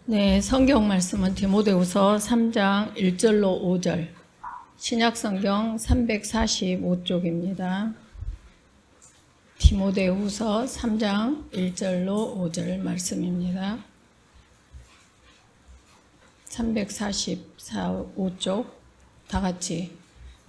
네, 성경 말씀은 디모데후서 3장 1절로 5절, 신약 성경 345쪽입니다. 디모데후서 3장 1절로 5절 말씀입니다. 345쪽 다 같이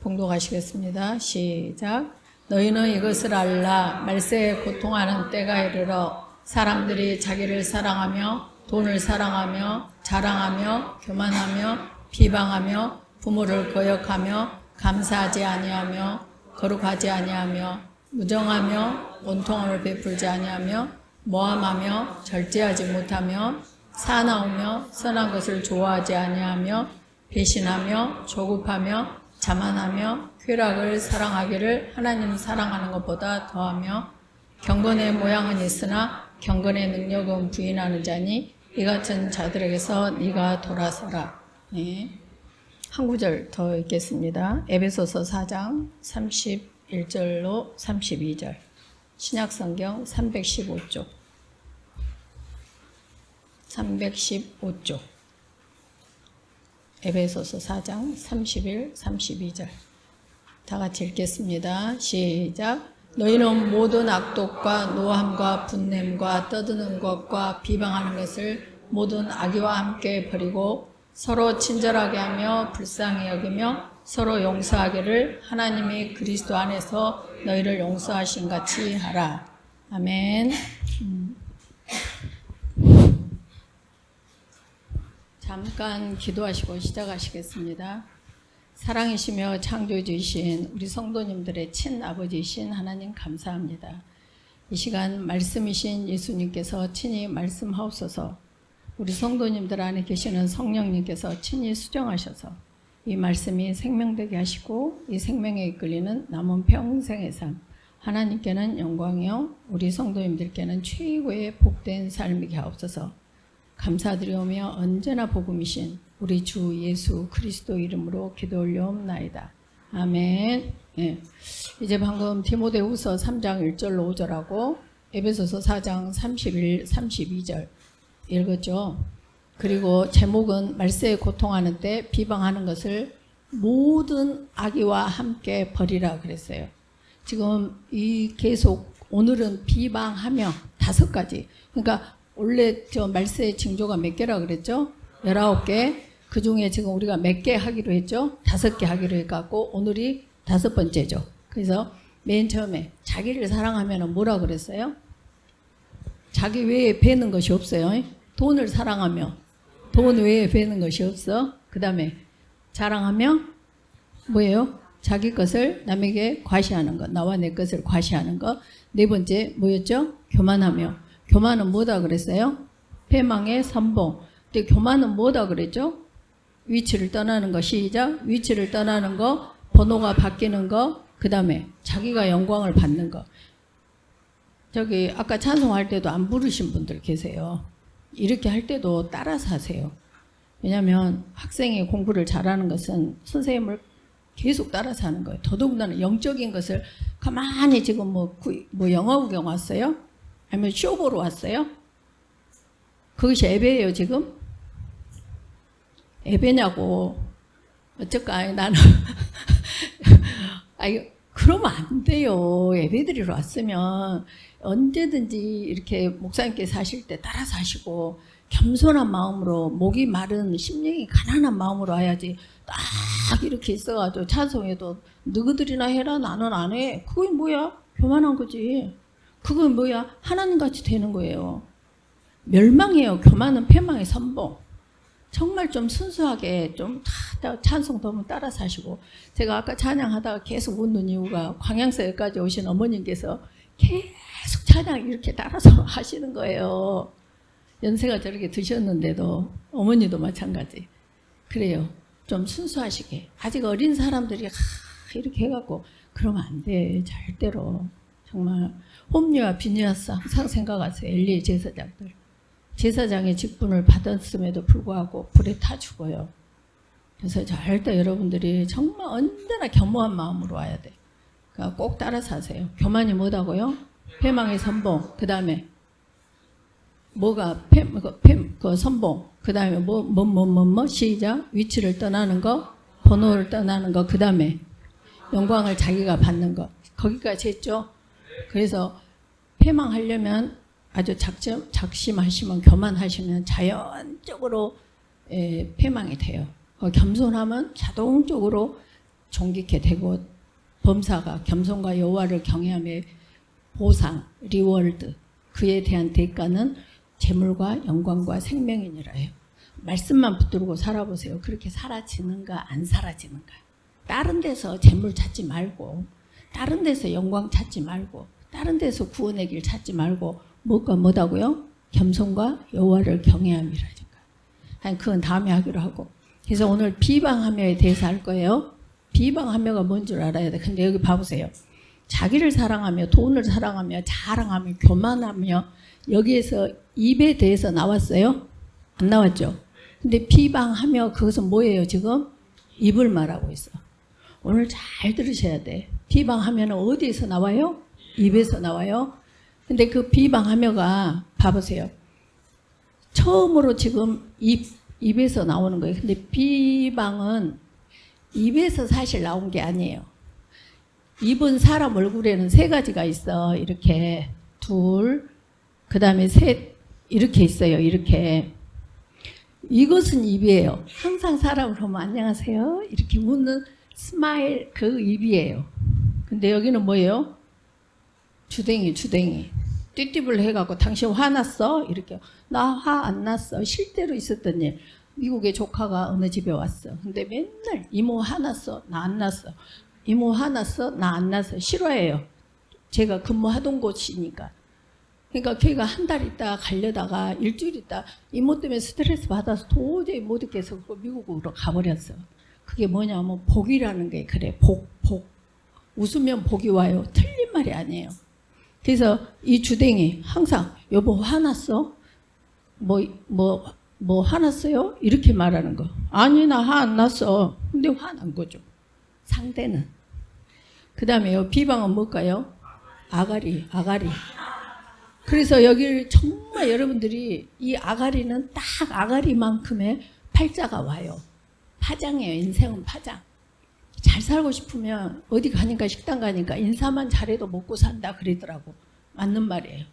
봉독하시겠습니다. 시작. 너희는 이것을 알라. 말세에 고통하는 때가 이르러 사람들이 자기를 사랑하며 돈을 사랑하며 자랑하며 교만하며 비방하며 부모를 거역하며 감사하지 아니하며 거룩하지 아니하며 무정하며 온통함을 베풀지 아니하며 모함하며 절제하지 못하며 사나우며 선한 것을 좋아하지 아니하며 배신하며 조급하며 자만하며 쾌락을 사랑하기를 하나님 사랑하는 것보다 더하며 경건의 모양은 있으나 경건의 능력은 부인하는 자니 이 같은 자들에게서 네가 돌아서라. 네. 한 구절 더 읽겠습니다. 에베소서 4장 31절로 32절, 신약성경 315쪽 315쪽 에베소서 4장 31, 32절 다 같이 읽겠습니다. 시작. 너희는 모든 악독과 노함과 분냄과 떠드는 것과 비방하는 것을 모든 악의와 함께 버리고 서로 친절하게 하며 불쌍히 여기며 서로 용서하기를 하나님이 그리스도 안에서 너희를 용서하신 같이 하라. 아멘. 잠깐 기도하시고 시작하시겠습니다. 사랑이시며 창조주이신 우리 성도님들의 친아버지이신 하나님 감사합니다. 이 시간 말씀이신 예수님께서 친히 말씀하옵소서. 우리 성도님들 안에 계시는 성령님께서 친히 수정하셔서 이 말씀이 생명되게 하시고 이 생명에 이끌리는 남은 평생의 삶, 하나님께는 영광이요 우리 성도님들께는 최고의 복된 삶이게 하옵소서. 감사드리오며 언제나 복음이신 우리 주 예수 그리스도 이름으로 기도 올려옵나이다. 아멘. 예. 이제 방금 디모데후서 3장 1절로 5절하고 에베소서 4장 31, 32절 읽었죠. 그리고 제목은 말세에 고통하는 때 비방하는 것을 모든 악의와 함께 버리라 그랬어요. 지금 이 계속 오늘은 비방하며 5가지. 그러니까 원래 저 말세의 징조가 몇 개라 그랬죠? 19개. 그 중에 지금 우리가 몇 개 하기로 했죠? 5개 하기로 해갖고 오늘이 5번째죠. 그래서 맨 처음에 자기를 사랑하면 뭐라 그랬어요? 자기 외에 배는 것이 없어요. 돈을 사랑하며 돈 외에 배는 것이 없어. 그 다음에 자랑하며 뭐예요? 자기 것을 남에게 과시하는 것, 나와 내 것을 과시하는 것. 4번째 뭐였죠? 교만하며. 교만은 뭐다 그랬어요? 패망의 선봉. 근데 교만은 뭐다 그랬죠? 위치를 떠나는 거. 시작. 위치를 떠나는 거, 번호가 바뀌는 거, 그 다음에 자기가 영광을 받는 거. 저기 아까 찬송할 때도 안 부르신 분들 계세요. 이렇게 할 때도 따라서 하세요. 왜냐하면 학생이 공부를 잘하는 것은 선생님을 계속 따라서 하는 거예요. 더더군다나 영적인 것을 가만히 지금 뭐 영화 구경 왔어요? 아니면 쇼 보러 왔어요? 그것이 예배예요 지금? 예배냐고. 어쩔까 나는 아니 그러면 안 돼요. 예배드리러 왔으면 언제든지 이렇게 목사님께서 하실 때 따라서 하시고 겸손한 마음으로, 목이 마른 심령이 가난한 마음으로 와야지. 딱 이렇게 있어가지고 찬송해도 너희들이나 해라 나는 안 해. 그게 뭐야? 교만한 거지. 그건 뭐야? 하나님같이 되는 거예요. 멸망이에요. 교만은 패망의 선봉. 정말 좀 순수하게 좀 찬송 너무 따라서 하시고. 제가 아까 찬양하다가 계속 웃는 이유가 광양사역까지 오신 어머님께서 계속 찬양 이렇게 따라서 하시는 거예요. 연세가 저렇게 드셨는데도 어머니도 마찬가지. 그래요. 좀 순수하시게. 아직 어린 사람들이 이렇게 해갖고 그러면 안 돼. 절대로. 정말 홈리와 비니아스 항상 생각하세요. 엘리의 제사장들. 제사장의 직분을 받았음에도 불구하고 불에 타 죽어요. 그래서 절대 여러분들이 정말 언제나 겸허한 마음으로 와야 돼. 그러니까 꼭 따라서 하세요. 교만이 뭐다고요? 패망의 선봉. 그 다음에 뭐가 그 선봉, 그 다음에 뭐 시작, 위치를 떠나는 거, 번호를 떠나는 거, 그 다음에 영광을 자기가 받는 거, 거기까지 했죠. 그래서 패망하려면 아주 작심하시면, 교만하시면 자연적으로 패망이 돼요. 겸손하면 자동적으로 존귀케 되고, 범사가 겸손과 여호와를 경외함의 보상, 리월드, 그에 대한 대가는 재물과 영광과 생명이니라 해요. 말씀만 붙들고 살아보세요. 그렇게 사라지는가 안 사라지는가. 다른 데서 재물 찾지 말고, 다른 데서 영광 찾지 말고, 다른 데서 구원의 길 찾지 말고, 뭐다고요? 겸손과 여호와를 경외함이라니까. 아니, 그건 다음에 하기로 하고. 그래서 오늘 비방하며에 대해서 할 거예요. 비방하며가 뭔 줄 알아야 돼. 근데 여기 봐보세요. 자기를 사랑하며, 돈을 사랑하며, 자랑하며, 교만하며, 여기에서 입에 대해서 나왔어요? 안 나왔죠? 근데 비방하며, 그것은 뭐예요 지금? 입을 말하고 있어. 오늘 잘 들으셔야 돼. 비방하면 어디에서 나와요? 입에서 나와요. 근데 그 비방하며가 봐보세요. 처음으로 지금 입에서 나오는 거예요. 근데 비방은 입에서 사실 나온 게 아니에요. 입은 사람 얼굴에는 세 가지가 있어. 이렇게 둘, 그 다음에 셋, 이렇게 있어요. 이렇게. 이것은 입이에요. 항상 사람을 보면 안녕하세요 이렇게 웃는 스마일, 그 입이에요. 근데 여기는 뭐예요? 주댕이. 띠띠불 해갖고 당신 화났어? 이렇게. 나 화 안 났어. 실제로 있었던 일. 미국의 조카가 어느 집에 왔어. 근데 맨날 이모 화났어? 나 안 났어. 이모 화났어? 나 안 났어. 싫어해요. 제가 근무하던 곳이니까. 그러니까 걔가 한 달 있다 가려다가 일주일 있다 이모 때문에 스트레스 받아서 도저히 못 있겠어. 미국으로 가버렸어. 그게 뭐냐면 복이라는 게 그래. 복. 웃으면 복이 와요. 틀린 말이 아니에요. 그래서 이 주댕이 항상 여보 화났어? 뭐 화났어요? 이렇게 말하는 거. 아니 나 화 안 났어. 근데 화난 거죠. 상대는. 그 다음에 비방은 뭘까요? 아가리. 그래서 여기 정말 여러분들이 이 아가리는 딱 아가리만큼의 팔자가 와요. 파장이에요. 인생은 파장. 잘 살고 싶으면 어디 가니까 식당 가니까 인사만 잘해도 먹고 산다 그러더라고. 맞는 말이에요.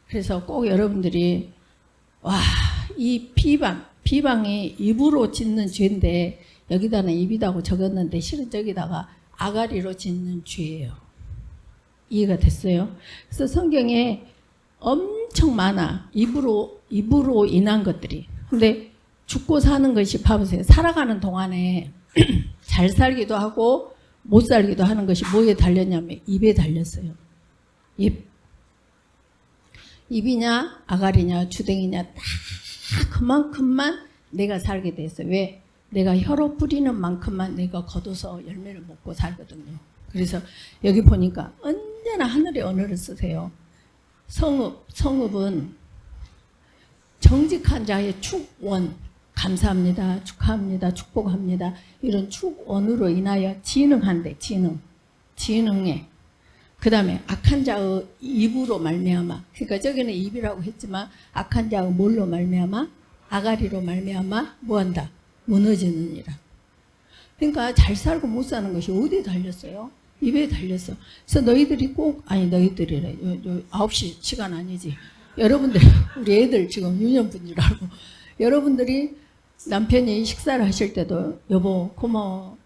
그래서 꼭 여러분들이 이 비방이 입으로 짓는 죄인데 여기다는 입이라고 적었는데 실은 저기다가 아가리로 짓는 죄예요. 이해가 됐어요? 그래서 성경에 엄청 많아. 입으로 인한 것들이. 근데 죽고 사는 것이 봐보세요. 살아가는 동안에 잘 살기도 하고 못 살기도 하는 것이 뭐에 달렸냐면 입에 달렸어요. 입이냐 아가리냐 주댕이냐 딱 그만큼만 내가 살게 됐어. 왜? 내가 혀로 뿌리는 만큼만 내가 걷어서 열매를 먹고 살거든요. 그래서 여기 보니까 언제나 하늘의 언어를 쓰세요. 성읍은 정직한 자의 축원, 감사합니다, 축하합니다, 축복합니다. 이런 축원으로 인하여 진흥한대. 진흥해. 그 다음에 악한 자의 입으로 말미암아. 그러니까 저기는 입이라고 했지만 악한 자의 뭘로 말미암아? 아가리로 말미암아 뭐한다? 무너지느니라. 그러니까 잘 살고 못 사는 것이 어디에 달렸어요? 입에 달렸어. 그래서 너희들이 꼭, 아니 너희들이래. 9시 시간 아니지. 여러분들, 우리 애들 지금 유년분 줄 알고. 여러분들이 남편이 식사를 하실 때도 여보 고마워.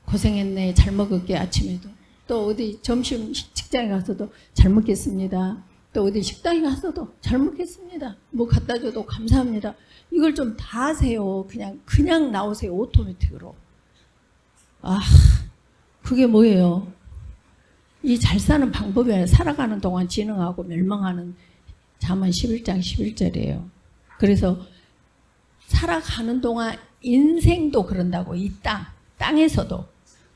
고생했네. 잘 먹을게 아침에도. 또 어디 점심 직장에 가서도 잘 먹겠습니다. 또 어디 식당에 가서도 잘 먹겠습니다. 뭐 갖다 줘도 감사합니다. 이걸 좀 다 하세요. 그냥 나오세요. 오토매틱으로. 그게 뭐예요? 이 잘 사는 방법이 아니라 살아가는 동안 진흥하고 멸망하는 잠언 11장 11절이에요. 그래서 살아가는 동안 인생도 그런다고. 이 땅에서도.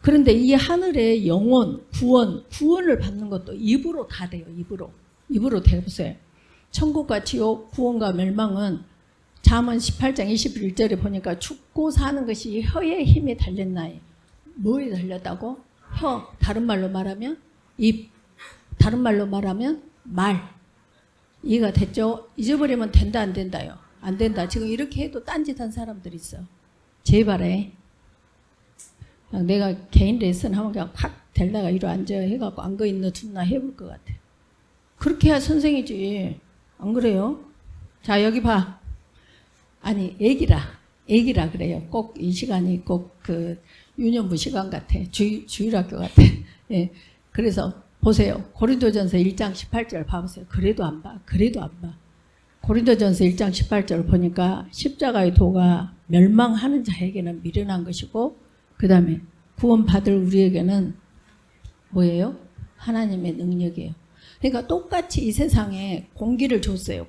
그런데 이 하늘의 영원, 구원을 받는 것도 입으로 다 돼요. 입으로 되보세요. 천국과 지옥, 구원과 멸망은 잠언 18장 21절에 보니까 죽고 사는 것이 혀의 힘에 달렸나이. 뭐에 달렸다고? 혀. 다른 말로 말하면 입. 다른 말로 말하면 말. 이해가 됐죠? 잊어버리면 된다 안 된다요? 안 된다. 지금 이렇게 해도 딴짓한 사람들 있어. 제발에. 그냥 내가 개인 레슨 하면 그냥 팍 될다가 이리 앉아 해갖고 안거 있나 둔나 해볼 것 같아. 그렇게 해야 선생이지. 안 그래요? 자, 여기 봐. 아니, 애기라 그래요. 꼭 이 시간이 꼭 그 유년부 시간 같아. 주일학교 같아. 예. 그래서 보세요. 고린도전서 1장 18절 봐보세요. 그래도 안 봐. 고린도전서 1장 18절 보니까 십자가의 도가 멸망하는 자에게는 미련한 것이고, 그 다음에 구원받을 우리에게는 뭐예요? 하나님의 능력이에요. 그러니까 똑같이 이 세상에 공기를 줬어요.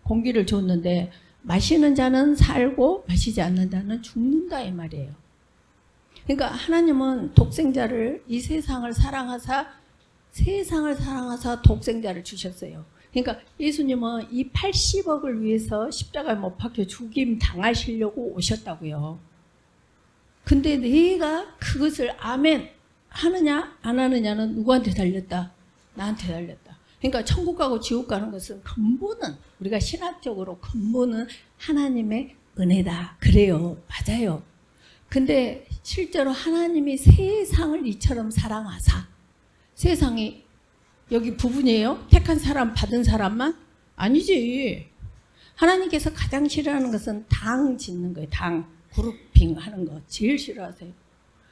공기를 줬는데 마시는 자는 살고 마시지 않는 자는 죽는다 이 말이에요. 그러니까 하나님은 독생자를 이 세상을 사랑하사 독생자를 주셨어요. 그러니까 예수님은 이 80억을 위해서 십자가에 못 박혀 죽임 당하시려고 오셨다고요. 근데 내가 그것을 아멘 하느냐 안 하느냐는 누구한테 달렸다? 나한테 달렸다. 그러니까 천국 가고 지옥 가는 것은 근본은, 우리가 신학적으로 근본은 하나님의 은혜다. 그래요. 맞아요. 근데 실제로 하나님이 세상을 이처럼 사랑하사, 세상이 여기 부분이에요? 택한 사람 받은 사람만? 아니지. 하나님께서 가장 싫어하는 것은 당 짓는 거예요. 당 그룹핑 하는 거 제일 싫어하세요.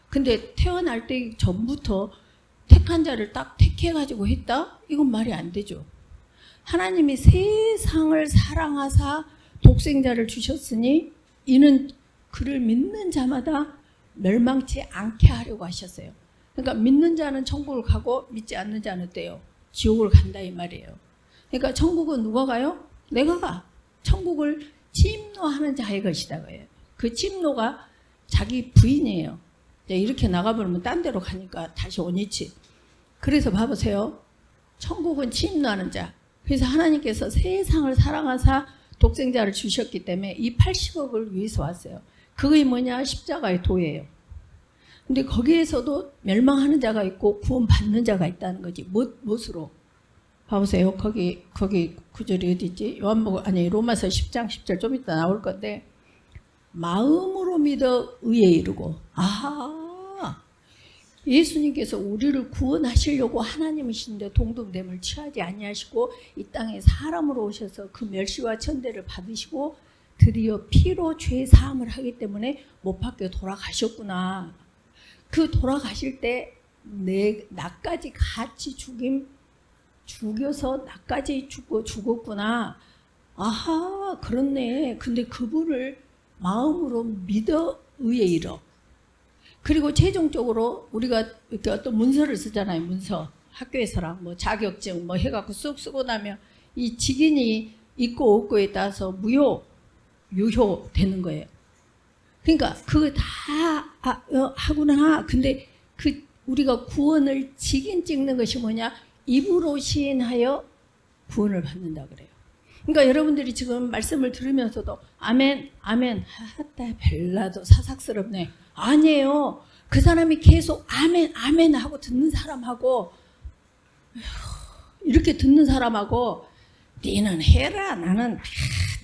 근데 태어날 때 전부터 택한 자를 딱 택해가지고 했다? 이건 말이 안 되죠. 하나님이 세상을 사랑하사 독생자를 주셨으니 이는 그를 믿는 자마다 멸망치 않게 하려고 하셨어요. 그러니까 믿는 자는 천국을 가고 믿지 않는 자는 어때요? 지옥을 간다 이 말이에요. 그러니까 천국은 누가 가요? 내가 가. 천국을 침노하는 자의 것이다 그래요. 그 침노가 자기 부인이에요. 이렇게 나가버리면 딴 데로 가니까 다시 오니치. 그래서 봐보세요. 천국은 침노하는 자. 그래서 하나님께서 세상을 사랑하사 독생자를 주셨기 때문에 이 80억을 위해서 왔어요. 그게 뭐냐? 십자가의 도예요. 근데 거기에서도 멸망하는 자가 있고 구원받는 자가 있다는 거지. 무엇으로? 봐보세요. 거기 구절이 어디 있지? 로마서 10장 10절 좀 이따 나올 건데, 마음으로 믿어 의에 이르고. 예수님께서 우리를 구원하시려고 하나님이신데 동등됨을 취하지 아니하시고 이 땅에 사람으로 오셔서 그 멸시와 천대를 받으시고 드디어 피로 죄 사함을 하기 때문에 못 박혀 돌아가셨구나. 그 돌아가실 때 나까지 같이 죽여서 나까지 죽었구나. 그렇네. 근데 그분을 마음으로 믿어 의에 이르. 그리고 최종적으로 우리가 이렇게 어떤 문서를 쓰잖아요. 문서. 학교에서랑 뭐 자격증 뭐 해갖고 쑥 쓰고 나면 이 직인이 있고 없고에 따라서 유효 되는 거예요. 그러니까 그거 다 하구나. 근데 우리가 구원을 직인 찍는 것이 뭐냐? 입으로 시인하여 구원을 받는다 그래요. 그러니까 여러분들이 지금 말씀을 들으면서도 아멘, 아멘, 벨라도 사삭스럽네. 아니에요. 그 사람이 계속 아멘, 아멘 하고 듣는 사람하고 이렇게 듣는 사람하고 니는 해라. 나는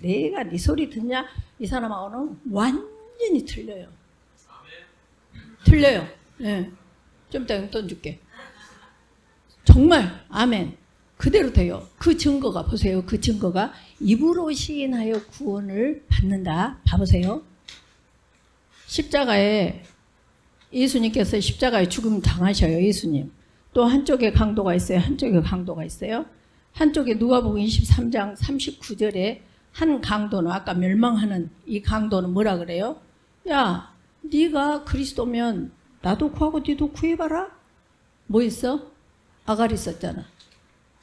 내가 네 소리 듣냐? 이 사람하고는 완전히 틀려요. 틀려요. 네. 좀 이따 용돈 줄게. 정말 아멘. 그대로 돼요. 그 증거가 보세요. 그 증거가 입으로 시인하여 구원을 받는다. 봐보세요. 십자가에 예수님께서 십자가에 죽음 당하셔요. 예수님. 또 한쪽에 강도가 있어요. 한쪽에 강도가 있어요. 한쪽에 누가복음 23장 39절에 한 강도는 아까 멸망하는 이 강도는 뭐라 그래요? 야, 네가 그리스도면 나도 구하고 네도 구해봐라. 뭐 있어? 아가리 썼잖아.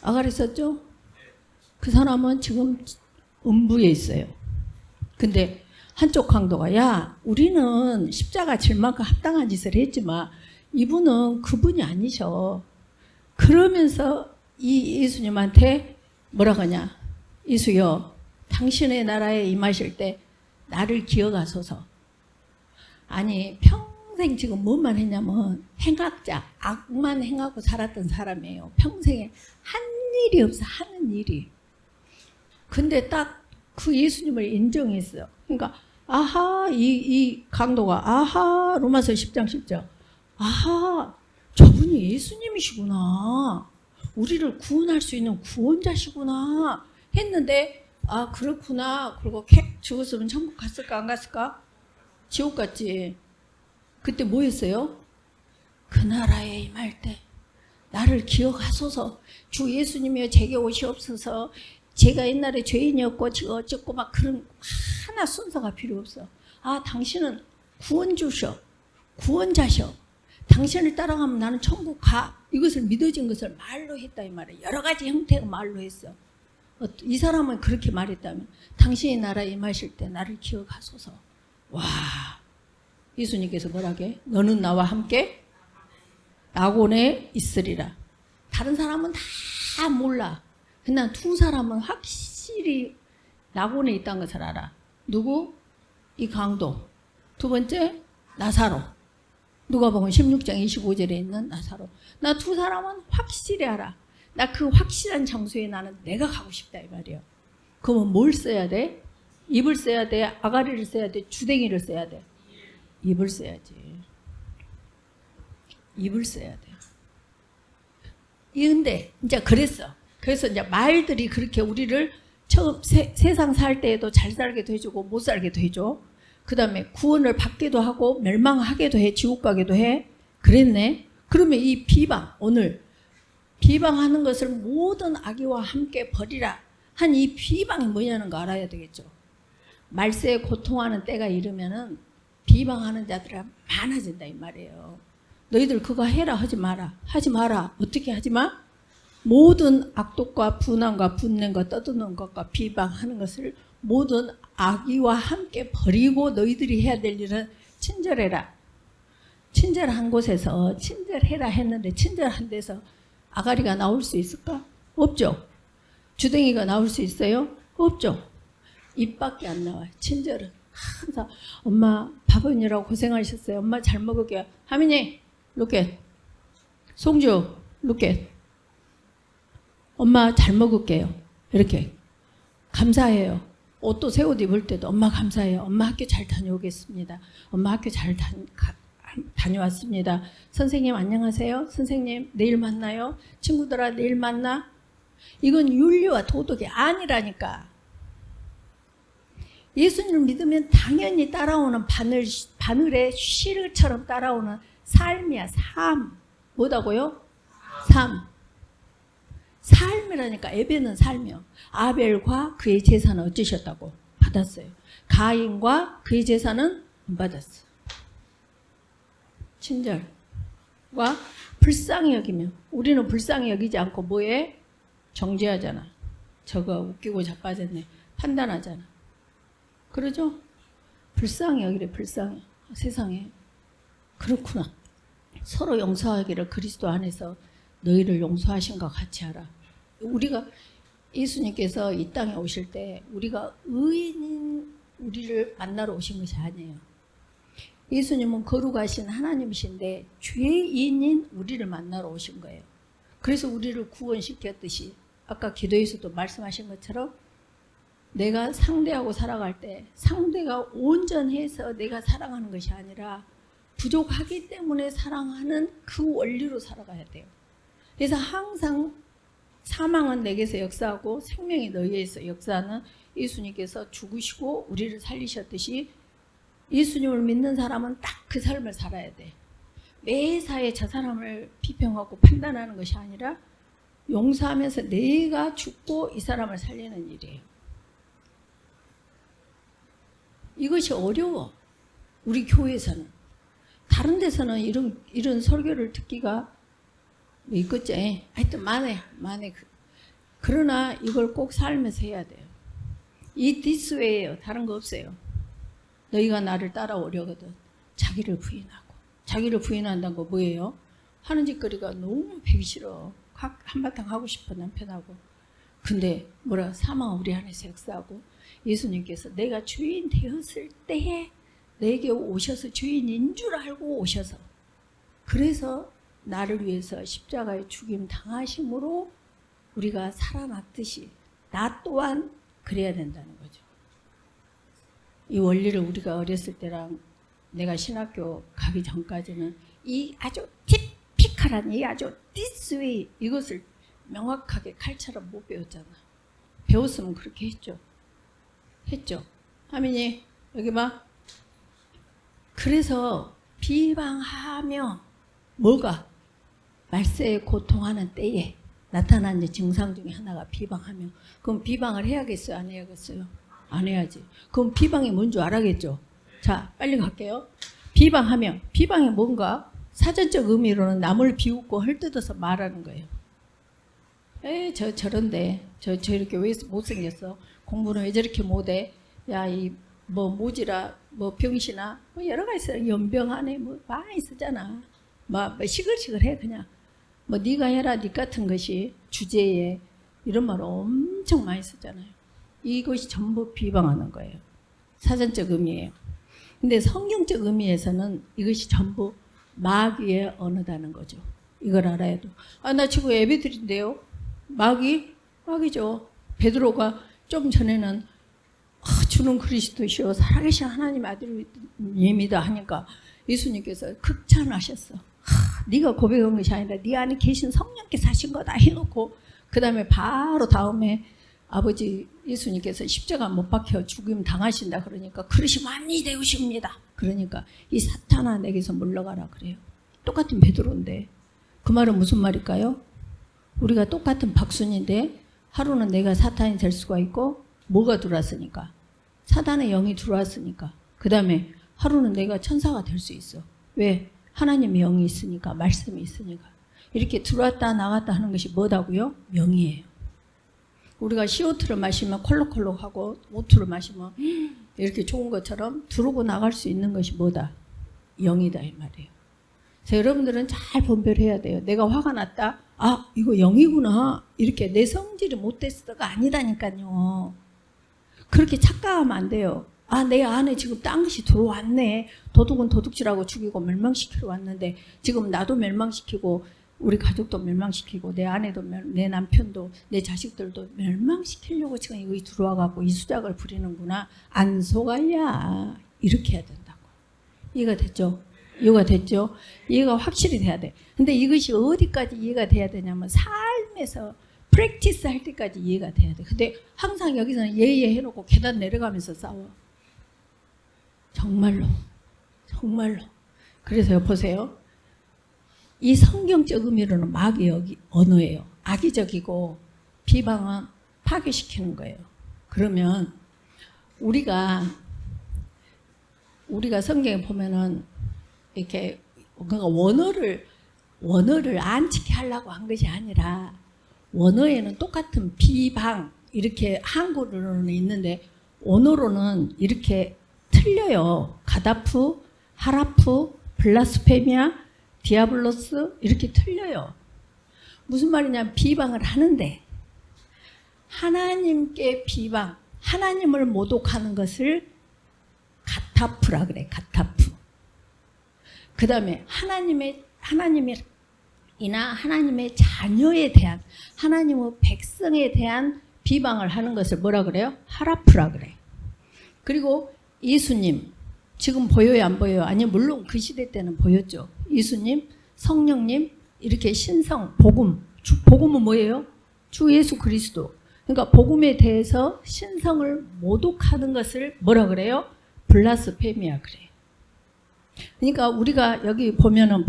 아가리 썼죠? 그 사람은 지금 음부에 있어요. 근데 한쪽 강도가 야, 우리는 십자가 질 만큼 합당한 짓을 했지만 이분은 그분이 아니셔. 그러면서 이 예수님한테 뭐라고 하냐? 이수여, 당신의 나라에 임하실 때 나를 기억하소서. 아니 평생 지금 뭐만 했냐면 행악자, 악만 행하고 살았던 사람이에요. 평생에 한 일이 없어. 하는 일이. 근데 딱 그 예수님을 인정했어요. 그러니까 아하 이 강도가 아하 로마서 10장 10절 아하 저분이 예수님이시구나. 우리를 구원할 수 있는 구원자시구나 했는데 아 그렇구나. 그리고 캡 죽었으면 천국 갔을까 안 갔을까? 지옥 갔지. 그때 뭐 했어요? 그 나라에 임할 때 나를 기억하소서. 주 예수님이여 제게 오시옵소서. 제가 옛날에 죄인이었고 어쩌고 막 그런 하나 순서가 필요 없어. 아 당신은 구원주셔. 구원자셔. 당신을 따라가면 나는 천국 가. 이것을 믿어진 것을 말로 했다 이 말이에요. 여러 가지 형태가 말로 했어. 이 사람은 그렇게 말했다면 당신이 나라에 임하실 때 나를 기억하소서. 와 예수님께서 뭐라게? 너는 나와 함께 낙원에 있으리라. 다른 사람은 다 몰라. 그냥 두 사람은 확실히 낙원에 있다는 것을 알아. 누구? 이 강도. 두 번째 나사로. 누가복음 16장 25절에 있는 나사로. 나 두 사람은 확실히 알아. 나 그 확실한 장소에 나는 내가 가고 싶다 이 말이에요. 그러면 뭘 써야 돼? 입을 써야 돼? 아가리를 써야 돼? 주댕이를 써야 돼? 입을 써야지. 입을 써야 돼. 근데 이제 그랬어. 그래서 이제 말들이 그렇게 우리를 처음 세상 살 때에도 잘 살게도 해주고 못 살게도 해줘. 그 다음에 구원을 받기도 하고 멸망하게도 해. 지옥 가게도 해. 그랬네. 그러면 이 비방 오늘 비방하는 것을 모든 악의와 함께 버리라 한 이 비방이 뭐냐는 거 알아야 되겠죠. 말세에 고통하는 때가 이르면은 비방하는 자들이 많아진다 이 말이에요. 너희들 그거 해라 하지 마라. 하지 마라. 어떻게 하지 마? 모든 악독과 분함과 분냄과 떠드는 것과 비방하는 것을 모든 악의와 함께 버리고 너희들이 해야 될 일은 친절해라. 친절한 곳에서 친절해라 했는데 친절한 데서 아가리가 나올 수 있을까? 없죠. 주댕이가 나올 수 있어요? 없죠. 입밖에 안 나와요. 친절은 항상 엄마 밥은이라고 고생하셨어요. 엄마 잘 먹을게요. 하민이 로켓 송주 로켓 엄마 잘 먹을게요. 이렇게 감사해요. 옷도 새 옷 입을 때도 엄마 감사해요. 엄마 학교 잘 다녀오겠습니다. 엄마 학교 잘 다녀왔습니다. 선생님 안녕하세요. 선생님 내일 만나요. 친구들아 내일 만나. 이건 윤리와 도덕이 아니라니까. 예수님을 믿으면 당연히 따라오는 바늘의 실처럼 따라오는 삶이야. 삶. 뭐다고요? 삶. 삶이라니까. 에베는 삶이요. 아벨과 그의 제사는 어찌셨다고? 받았어요. 가인과 그의 제사는 안 받았어. 친절과 불쌍히 여기며 우리는 불쌍히 여기지 않고 뭐해? 정죄하잖아. 저거 웃기고 자빠졌네. 판단하잖아. 그러죠? 불쌍히 여기래. 불쌍히. 세상에 그렇구나. 서로 용서하기를 그리스도 안에서 너희를 용서하신 것 같이 하라. 우리가 예수님께서 이 땅에 오실 때 우리가 의인인 우리를 만나러 오신 것이 아니에요. 예수님은 거룩하신 하나님이신데 죄인인 우리를 만나러 오신 거예요. 그래서 우리를 구원시켰듯이 아까 기도에서도 말씀하신 것처럼 내가 상대하고 살아갈 때 상대가 온전해서 내가 사랑하는 것이 아니라 부족하기 때문에 사랑하는 그 원리로 살아가야 돼요. 그래서 항상 사망은 내게서 역사하고 생명이 너희에서 역사하는 예수님께서 죽으시고 우리를 살리셨듯이 예수님을 믿는 사람은 딱 그 삶을 살아야 돼. 매사에 저 사람을 비평하고 판단하는 것이 아니라 용서하면서 내가 죽고 이 사람을 살리는 일이에요. 이것이 어려워. 우리 교회에서는. 다른 데서는 이런 설교를 듣기가 있겠지. 하여튼 많아요. 그러나 이걸 꼭 살면서 해야 돼요. 이 this way예요. 다른 거 없어요. 너희가 나를 따라오려거든. 자기를 부인하고. 자기를 부인한다는 거 뭐예요? 하는 짓거리가 너무 배기 싫어. 한바탕 하고 싶어 남편하고. 근데 뭐라 사망은 우리 안에서 역사하고 예수님께서 내가 주인 되었을 때에 내게 오셔서 주인인 줄 알고 오셔서 그래서 나를 위해서 십자가에 죽임 당하심으로 우리가 살아났듯이 나 또한 그래야 된다는 거죠. 이 원리를 우리가 어렸을 때랑 내가 신학교 가기 전까지는 이 아주 티피컬한 이 아주 this way 이것을 명확하게 칼처럼 못 배웠잖아. 배웠으면 그렇게 했죠. 하민이 여기 봐. 그래서 비방하며 뭐가 말세에 고통하는 때에 나타나는 증상 중에 하나가 비방하며. 그럼 비방을 해야겠어요? 안 해야겠어요? 안 해야지. 그럼 비방이 뭔 줄 알아겠죠? 자, 빨리 갈게요. 비방하며. 비방이 뭔가? 사전적 의미로는 남을 비웃고 헐뜯어서 말하는 거예요. 저런데 저 이렇게 왜 못생겼어? 공부는 왜 저렇게 못해? 야, 이 뭐 모지라 뭐 병신아 뭐 여러 가지 있어요. 연병하네 뭐 많이 쓰잖아. 뭐 시글시글해 그냥. 뭐 네가 해라 네 같은 것이 주제에 이런 말 엄청 많이 쓰잖아요. 이것이 전부 비방하는 거예요. 사전적 의미예요. 근데 성경적 의미에서는 이것이 전부 마귀의 언어다는 거죠. 이걸 알아야 돼. 아, 나 지금 예배드린대요. 마귀죠. 베드로가 좀 전에는 주는 그리스도시요 살아계신 하나님 아들입니다 하니까 예수님께서 극찬하셨어. 네가 고백한 것이 아니라 네 안에 계신 성령께서 하신 거다 해놓고 그 다음에 바로 다음에 아버지 예수님께서 십자가 못 박혀 죽임 당하신다 그러니까 그릇이 많이 되우십니다. 그러니까 이 사탄아 내게서 물러가라 그래요. 똑같은 베드로인데 그 말은 무슨 말일까요? 우리가 똑같은 박순인데 하루는 내가 사탄이 될 수가 있고 뭐가 들어왔으니까 사단의 영이 들어왔으니까 그 다음에 하루는 내가 천사가 될 수 있어. 왜? 하나님의 영이 있으니까 말씀이 있으니까. 이렇게 들어왔다 나갔다 하는 것이 뭐다고요? 영이에요. 우리가 CO2를 마시면 콜록콜록하고 O2를 마시면 이렇게 좋은 것처럼 들어오고 나갈 수 있는 것이 뭐다? 영이다 이 말이에요. 그래서 여러분들은 잘 분별해야 돼요. 내가 화가 났다. 아 이거 영이구나. 이렇게 내 성질이 못됐어가 아니다니까요. 그렇게 착각하면 안 돼요. 아, 내 안에 지금 딴 것이 들어왔네. 도둑은 도둑질하고 죽이고 멸망시키러 왔는데 지금 나도 멸망시키고 우리 가족도 멸망시키고 내 아내도 내 남편도 내 자식들도 멸망시키려고 지금 여기 들어와갖고 이 수작을 부리는구나. 안 속아야 이렇게 해야 된다고. 이해가 됐죠? 이해가 됐죠? 이해가 확실히 돼야 돼. 근데 이것이 어디까지 이해가 돼야 되냐면 삶에서 프랙티스 할 때까지 이해가 돼야 돼. 근데 항상 여기서는 예예 해놓고 계단 내려가면서 싸워. 정말로. 그래서 보세요. 이 성경적 의미로는 마귀의 언어예요. 악의적이고 비방은 파괴시키는 거예요. 그러면 우리가 성경에 보면은 이렇게 뭔가 원어를 안치게 하려고 한 것이 아니라 원어에는 똑같은 비방 이렇게 한국어로는 있는데 원어로는 이렇게 틀려요. 가다프, 하라프, 블라스페미아, 디아블로스 이렇게 틀려요. 무슨 말이냐면 비방을 하는데 하나님께 비방, 하나님을 모독하는 것을 가타프라 그래. 가타프. 그 다음에 하나님이나 하나님의 자녀에 대한 하나님의 백성에 대한 비방을 하는 것을 뭐라 그래요? 하라프라 그래. 그리고 예수님 지금 보여요 안 보여요? 아니 물론 그 시대 때는 보였죠. 예수님, 성령님 이렇게 신성, 복음은 뭐예요? 주 예수 그리스도. 그러니까 복음에 대해서 신성을 모독하는 것을 뭐라 그래요? 블라스페미아 그래. 그러니까 우리가 여기 보면은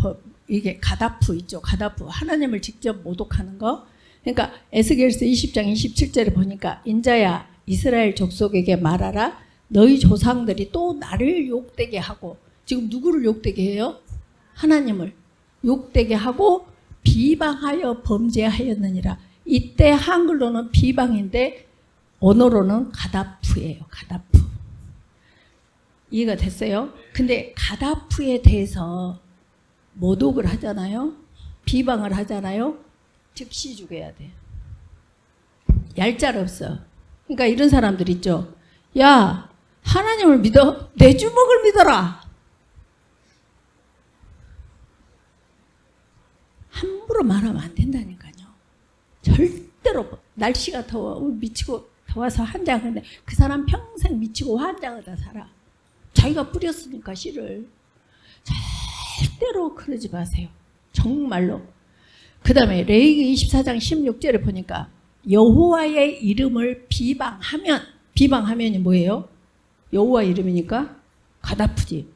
이게 가다프 있죠. 가다프 하나님을 직접 모독하는 거. 그러니까 에스겔서 20장 27절에 보니까 인자야 이스라엘 족속에게 말하라. 너희 조상들이 또 나를 욕되게 하고 지금 누구를 욕되게 해요? 하나님을 욕되게 하고 비방하여 범죄하였느니라. 이때 한글로는 비방인데 언어로는 가다프예요. 가다프. 이해가 됐어요? 근데 가다프에 대해서 모독을 하잖아요. 비방을 하잖아요. 즉시 죽여야 돼. 얄짤 없어. 그러니까 이런 사람들 있죠. 야, 하나님을 믿어? 내 주먹을 믿어라. 함부로 말하면 안 된다니까요. 절대로. 날씨가 더워. 미치고 와서 환장하는데 그 사람 평생 미치고 환장하다 살아. 자기가 뿌렸으니까 씨를. 절대로 그러지 마세요. 정말로. 그 다음에 레위기 24장 16절에 보니까 여호와의 이름을 비방하면이 뭐예요? 여호와 이름이니까 갓아프지.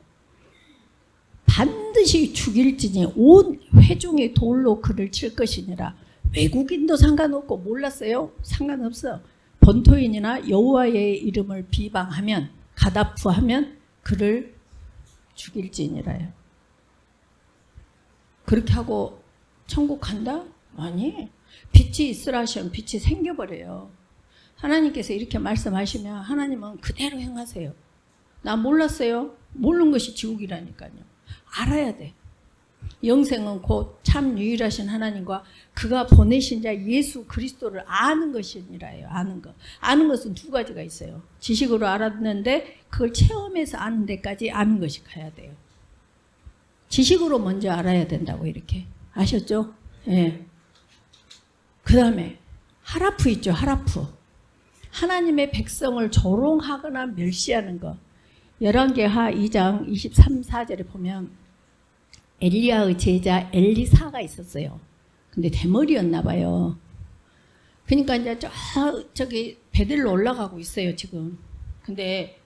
반드시 죽일지니 온 회중이 돌로 그를 칠 것이니라. 외국인도 상관없고 몰랐어요? 상관없어. 본토인이나 여호와의 이름을 비방하면 갓아프하면 그를 죽일지니라요. 그렇게 하고 천국 간다? 아니. 빛이 있으라 하시면 빛이 생겨버려요. 하나님께서 이렇게 말씀하시면 하나님은 그대로 행하세요. 나 몰랐어요? 모르는 것이 지옥이라니까요. 알아야 돼. 영생은 곧 참 유일하신 하나님과 그가 보내신 자 예수 그리스도를 아는 것이니라요. 아는 것. 아는 것은 두 가지가 있어요. 지식으로 알았는데 그걸 체험해서 아는 데까지 아는 것이 가야 돼요. 지식으로 먼저 알아야 된다고 이렇게. 아셨죠? 예. 그 다음에 하라프 있죠. 하라프. 하나님의 백성을 조롱하거나 멸시하는 것. 열왕기하 2장 23, 4절에 보면 엘리야의 제자 엘리사가 있었어요. 근데 대머리였나 봐요. 그러니까 이제 저기 베들로 올라가고 있어요, 지금. 근데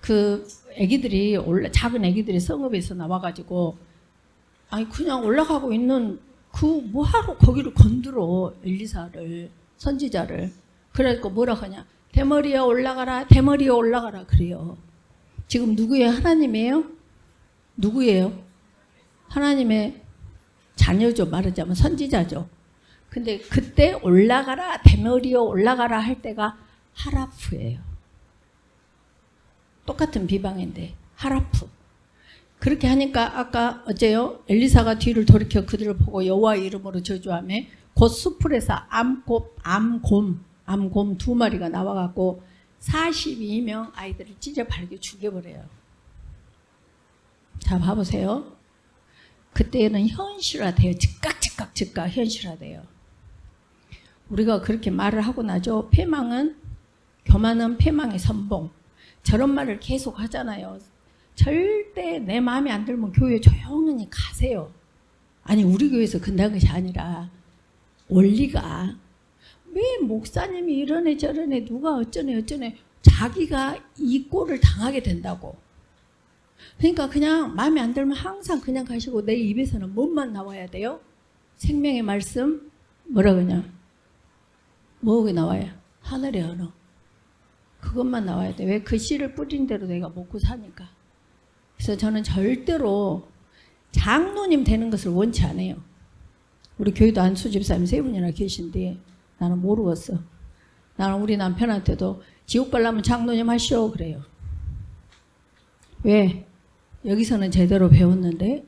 그 애기들이 작은 애기들이 성읍에서 나와가지고 아니 그냥 올라가고 있는 그 뭐하러 거기를 건드려 엘리사를 선지자를. 그래갖고 뭐라 하냐 대머리에 올라가라 대머리에 올라가라 그래요. 지금 누구예요? 하나님이에요? 누구예요? 하나님의 자녀죠. 말하자면 선지자죠. 근데 그때 올라가라 대머리에 올라가라 할 때가 하라프예요. 똑같은 비방인데 하라프. 그렇게 하니까 아까 어째요? 엘리사가 뒤를 돌이켜 그들을 보고 여호와의 이름으로 저주하며 곧 수풀에서 암곰 두 마리가 나와갖고 42명 아이들을 찢어 발겨 죽여버려요. 자 봐보세요. 그때는 현실화돼요. 즉각 현실화돼요. 우리가 그렇게 말을 하고 나죠. 교만은 패망의 선봉. 저런 말을 계속 하잖아요. 절대 내 마음에 안 들면 교회 조용히 가세요. 아니 우리 교회에서 근다는 것이 아니라 원리가 왜 목사님이 이러네 저러네 누가 어쩌네 자기가 이 꼴을 당하게 된다고. 그러니까 그냥 마음에 안 들면 항상 그냥 가시고 내 입에서는 뭔만 나와야 돼요? 생명의 말씀 뭐라 그러냐 뭐가 나와요? 하늘의 언어. 그것만 나와야 돼. 왜? 그 씨를 뿌린 대로 내가 먹고 사니까. 그래서 저는 절대로 장로님 되는 것을 원치 않아요. 우리 교회도 안수 집사님 3분이나 계신데 나는 모르겠어. 나는 우리 남편한테도 지옥 가려면 장로님 하시오 그래요. 왜? 여기서는 제대로 배웠는데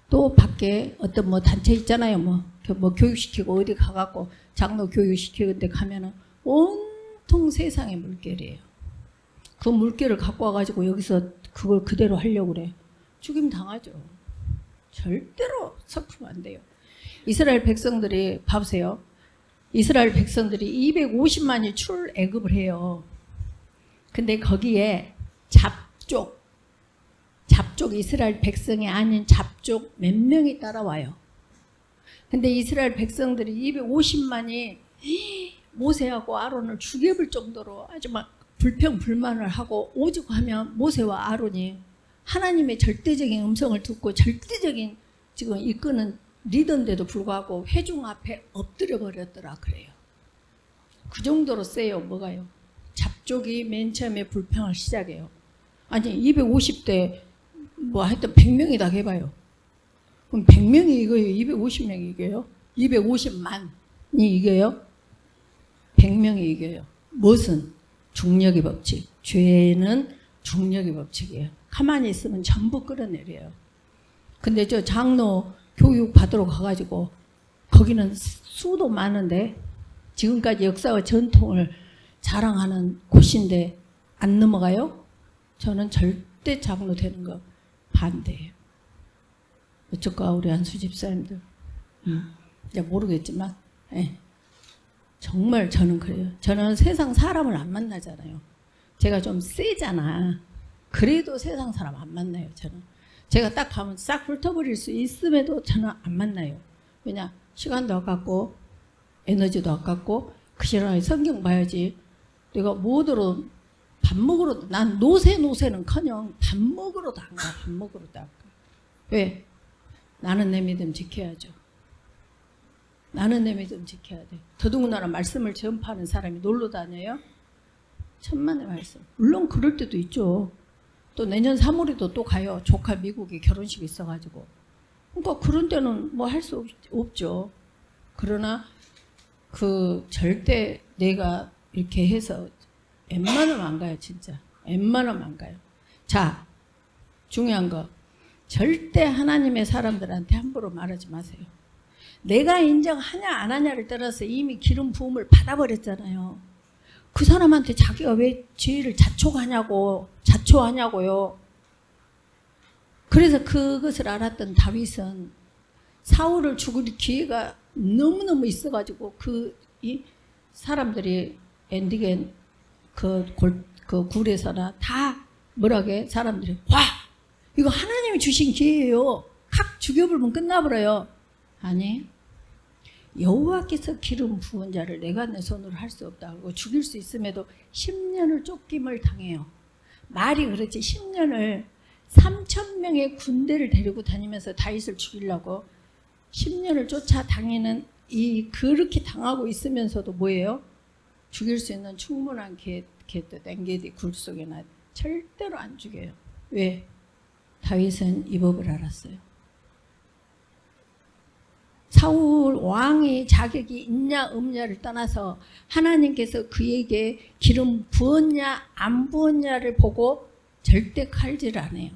또 밖에 어떤 뭐 단체 있잖아요. 뭐 교육시키고 어디 가갖고 장로 교육시키는데 가면은 온통 세상의 물결이에요. 그 물결을 갖고 와가지고 여기서 그걸 그대로 하려고 그래. 죽임 당하죠. 절대로 섞으면 안 돼요. 이스라엘 백성들이 봐보세요. 이스라엘 백성들이 250만이 출애굽을 해요. 근데 거기에 잡족 이스라엘 백성이 아닌 잡족 몇 명이 따라와요. 근데 이스라엘 백성들이 250만이 모세하고 아론을 죽여볼 정도로 아주 막 불평불만을 하고 오죽하면 모세와 아론이 하나님의 절대적인 음성을 듣고 절대적인 지금 이끄는 리더인데도 불구하고 회중 앞에 엎드려 버렸더라 그래요. 그 정도로 세요. 뭐가요? 잡족이 맨 처음에 불평을 시작해요. 아니 250대 뭐 하여튼 100명이다 해봐요. 그럼 100명이 이겨요? 250명이 이겨요? 250만이 이겨요? 100명이 이겨요. 무엇은? 중력의 법칙. 죄는 중력의 법칙이에요. 가만히 있으면 전부 끌어내려요. 근데 저 장로 교육 받으러 가가지고 거기는 수도 많은데 지금까지 역사와 전통을 자랑하는 곳인데 안 넘어가요? 저는 절대 장로 되는 거 반대예요. 어쩔까 우리 안수 집사님들. 이제 모르겠지만 예. 정말 저는 그래요. 저는 세상 사람을 안 만나잖아요. 제가 좀 세잖아. 그래도 세상 사람 안 만나요. 저는. 제가 딱 가면 싹 훑어버릴 수 있음에도 저는 안 만나요. 왜냐? 시간도 아깝고 에너지도 아깝고 그 시간에 성경 봐야지. 내가 뭐더러 밥 먹으러도 난 노세는커녕 밥 먹으러도 안 가. 밥 먹으러도 안 가. 왜? 나는 내 믿음 지켜야죠. 나는 내 믿음 지켜야 돼. 더더군다나 말씀을 전파하는 사람이 놀러 다녀요? 천만의 말씀. 물론 그럴 때도 있죠. 또 내년 3월에도 또 가요. 조카 미국에 결혼식이 있어가지고. 그러니까 그런 때는 뭐 할 수 없죠. 그러나 그 절대 내가 이렇게 해서 웬만하면 안 가요. 진짜. 웬만하면 안 가요. 자, 중요한 거. 절대 하나님의 사람들한테 함부로 말하지 마세요. 내가 인정하냐 안 하냐를 따라서 이미 기름 부음을 받아버렸잖아요. 그 사람한테 자기가 왜 죄를 자초하냐고요. 그래서 그것을 알았던 다윗은 사울을 죽일 기회가 너무너무 있어가지고 이 사람들이 엔디겐 그 굴에서나 다 뭐라게 사람들이 와 이거 하나님이 주신 기회예요. 확 죽여버리면 끝나버려요. 아니 여호와께서 기름 부은 자를 내가 내 손으로 할 수 없다고 죽일 수 있음에도 10년을 쫓김을 당해요. 말이 그렇지 10년을 3,000명의 군대를 데리고 다니면서 다윗을 죽이려고 10년을 쫓아 다니는 그렇게 당하고 있으면서도 뭐예요? 죽일 수 있는 충분한 엔게디 굴 속에나 절대로 안 죽여요. 왜? 다윗은 이 법을 알았어요. 사울 왕이 자격이 있냐 없냐를 떠나서 하나님께서 그에게 기름 부었냐 안 부었냐를 보고 절대 칼질을 안 해요.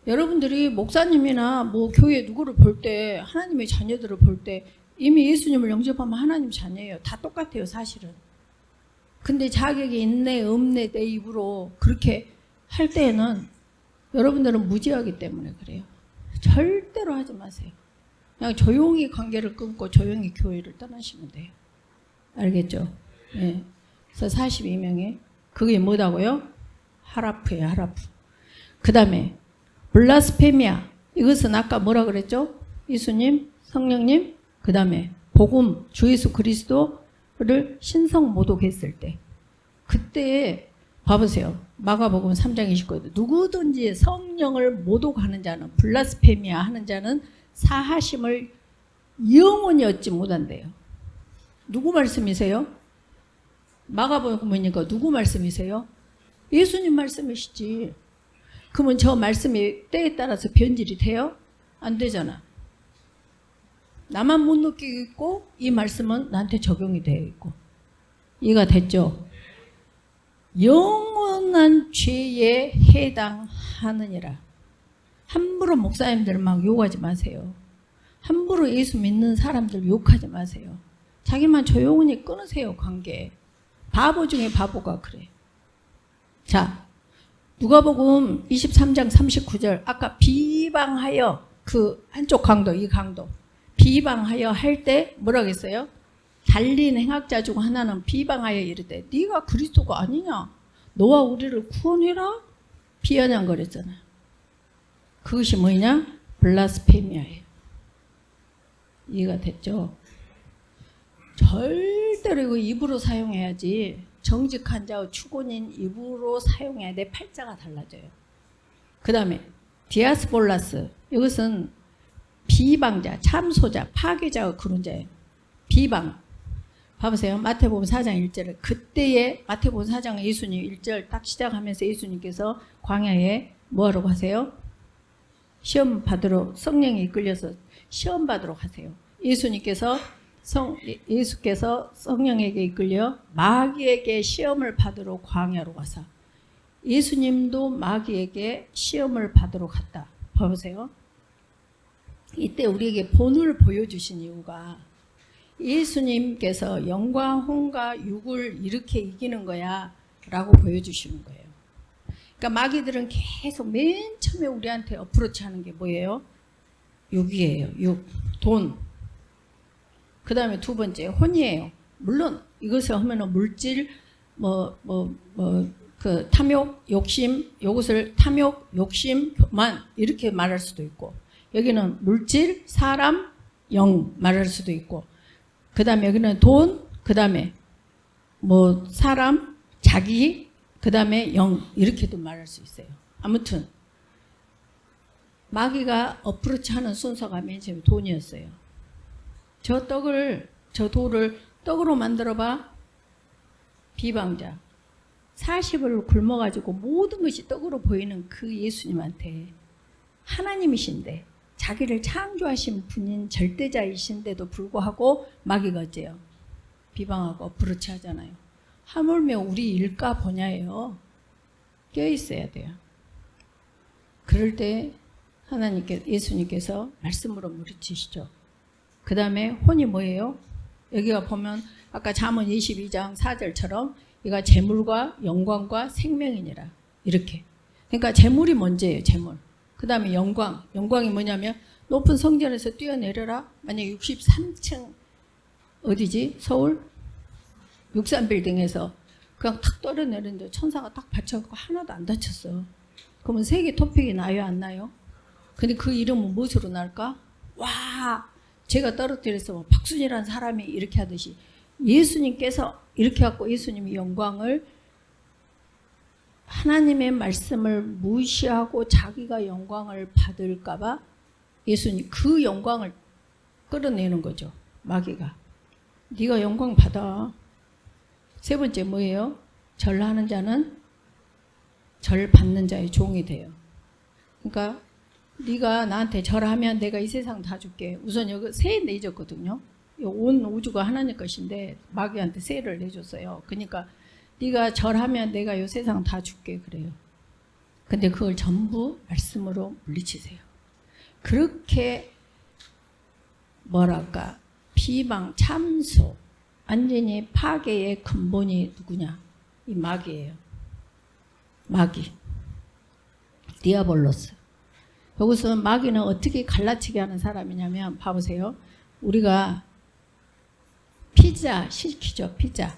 여러분들이 목사님이나 뭐 교회 누구를 볼 때 하나님의 자녀들을 볼 때 이미 예수님을 영접하면 하나님 자녀예요. 다 똑같아요 사실은. 근데 자격이 있네 없네 내 입으로 그렇게 할 때에는 여러분들은 무지하기 때문에 그래요. 절대로 하지 마세요. 그냥 조용히 관계를 끊고 조용히 교회를 떠나시면 돼요. 알겠죠? 네. 그래서 42명에 그게 뭐다고요? 하라프예요. 하라프. 그 다음에 블라스페미아. 이것은 아까 뭐라 그랬죠? 예수님, 성령님. 그 다음에 복음, 주 예수 그리스도를 신성 모독했을 때. 그때 봐보세요. 마가복음 3장 29절. 누구든지 성령을 모독하는 자는 블라스페미아 하는 자는 사하심을 영원히 얻지 못한대요. 누구 말씀이세요? 마가복음이니까 누구 말씀이세요? 예수님 말씀이시지. 그러면 저 말씀이 때에 따라서 변질이 돼요? 안 되잖아. 나만 못 느끼고 있고 이 말씀은 나한테 적용이 되어 있고. 이해가 됐죠? 영원한 죄에 해당하느니라. 함부로 목사님들 막 욕하지 마세요. 함부로 예수 믿는 사람들 욕하지 마세요. 자기만 조용히 끊으세요. 관계. 바보 중에 바보가 그래. 자, 누가복음 23장 39절. 아까 비방하여 그 한쪽 강도 이 강도 비방하여 할 때 뭐라고 했어요? 달린 행악자 중 하나는 비방하여 이르되 네가 그리스도가 아니냐? 너와 우리를 구원해라? 비아냥거렸잖아요. 그것이 뭐냐? 블라스페미아예요. 이해가 됐죠? 절대로 이거 입으로 사용해야지. 정직한 자와 추곤인 입으로 사용해야 돼. 팔자가 달라져요. 그 다음에 디아스폴라스. 이것은 비방자, 참소자, 파괴자가 그런 자예요. 비방. 봐보세요. 마태복음 4장 1절을 그때에 마태복음 4장 예수님 1절 딱 시작하면서 예수님께서 광야에 뭐하라고 하세요? 시험 받으러 성령이 이끌려서 시험 받으러 가세요. 예수께서 성령에게 이끌려 마귀에게 시험을 받으러 광야로 가서 예수님도 마귀에게 시험을 받으러 갔다. 봐보세요. 이때 우리에게 본을 보여주신 이유가 예수님께서 영과 혼과 육을 이렇게 이기는 거야 라고 보여주시는 거예요. 그러니까 마귀들은 계속 맨 처음에 우리한테 어프로치 하는 게 뭐예요? 육이에요. 육, 돈. 그 다음에 두 번째 혼이에요. 물론 이것을 하면은 물질 그 탐욕, 욕심, 요것을 탐욕, 욕심만 이렇게 말할 수도 있고, 여기는 물질, 사람, 영 말할 수도 있고, 그 다음에 여기는 돈, 그 다음에 뭐 사람, 자기, 그 다음에 영 이렇게도 말할 수 있어요. 아무튼 마귀가 어프로치 하는 순서가 맨 처음에 돈이었어요. 저 돌을 떡으로 만들어봐. 비방자. 40을 굶어가지고 모든 것이 떡으로 보이는 그 예수님한테 하나님이신데, 자기를 창조하신 분인 절대자이신데도 불구하고 마귀가 어째요? 비방하고 어프로치 하잖아요. 하물며 우리 일가 보냐예요. 껴있어야 돼요. 그럴 때 예수님께서 말씀으로 물리치시죠. 그 다음에 혼이 뭐예요? 여기가 보면 아까 잠언 22장 4절처럼 이가 재물과 영광과 생명이니라. 이렇게. 그러니까 재물이 먼저예요. 재물. 그 다음에 영광이 뭐냐면 높은 성전에서 뛰어내려라. 만약 63층 어디지? 서울? 63빌딩에서 그냥 탁 떨어내렸는데 천사가 딱 받쳐갖고 하나도 안 다쳤어. 그러면 세계 토픽이 나요? 안 나요? 근데 그 이름은 무엇으로 날까? 와! 제가 떨어뜨려서 뭐 박순이라는 사람이 이렇게 하듯이 예수님께서 이렇게 갖고 예수님의 영광을, 하나님의 말씀을 무시하고 자기가 영광을 받을까봐 예수님 그 영광을 끌어내는 거죠. 마귀가. 네가 영광 받아. 세 번째 뭐예요? 절하는 자는 절 받는 자의 종이 돼요. 그러니까 네가 나한테 절하면 내가 이 세상 다 줄게. 우선 여기 세 내줬거든요. 온 우주가 하나님 것인데 마귀한테 세를 내줬어요. 그러니까 네가 절하면 내가 이 세상 다 줄게 그래요. 근데 그걸 전부 말씀으로 물리치세요. 그렇게 뭐랄까 비방, 참소, 완전히 파괴의 근본이 누구냐? 이 마귀예요. 마귀. 디아볼로스. 여기서 마귀는 어떻게 갈라치게 하는 사람이냐면 봐보세요. 우리가 피자 시키죠. 피자